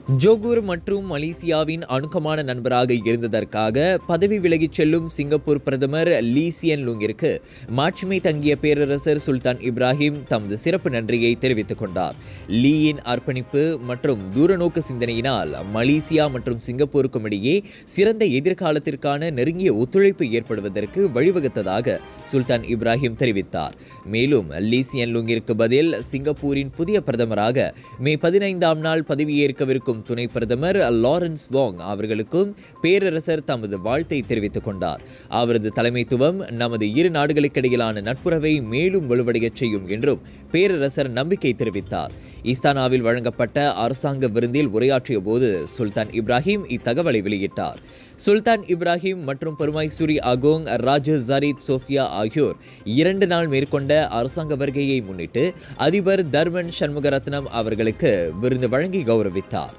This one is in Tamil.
ஜோகூர் மற்றும் மலேசியாவின் அணுக்கமான நண்பராக இருந்ததற்காக பதவி விலகிச் செல்லும் சிங்கப்பூர் பிரதமர் லீ சியன் லூங்கிற்கு மாட்சிமை தங்கிய பேரரசர் சுல்தான் இப்ராஹிம் தமது சிறப்பு நன்றியை தெரிவித்துக் கொண்டார். லீயின் அர்ப்பணிப்பு மற்றும் தூரநோக்கு சிந்தனையினால் மலேசியா மற்றும் சிங்கப்பூருக்கும் இடையே சிறந்த எதிர்காலத்திற்கான நெருங்கிய ஒத்துழைப்பு ஏற்படுவதற்கு வழிவகுத்ததாக சுல்தான் இப்ராஹிம் தெரிவித்தார். மேலும் லீ சியன் லூங்கிற்கு பதில் சிங்கப்பூரின் புதிய பிரதமராக மே 15ஆம் நாள் பதவியேற்கவிருக்கும் துணை பிரதமர் லாரன்ஸ் வாங் அவர்களுக்கும் பேரரசர் தமது வாழ்த்தை தெரிவித்துக் கொண்டார். அவரது தலைமைத்துவம் நமது இரு நாடுகளுக்கிடையிலான நட்புறவை மேலும் வலுவடையச் செய்யும் என்றும் பேரரசர் நம்பிக்கை தெரிவித்தார். இஸ்தானாவில் வழங்கப்பட்ட அரசாங்க விருந்தில் உரையாற்றிய போது சுல்தான் இப்ராஹிம் இத்தகவலை வெளியிட்டார். சுல்தான் இப்ராஹிம் மற்றும் பெருமாய்சூரி அகோங் ராஜா ஜரீத் சோஃபியா ஆகியோர் 2 நாள் மேற்கொண்ட அரசாங்க வருகையை முன்னிட்டு அதிபர் தர்மன் சண்முகரத்னம் அவர்களுக்கு விருந்து வழங்கி கௌரவித்தார்.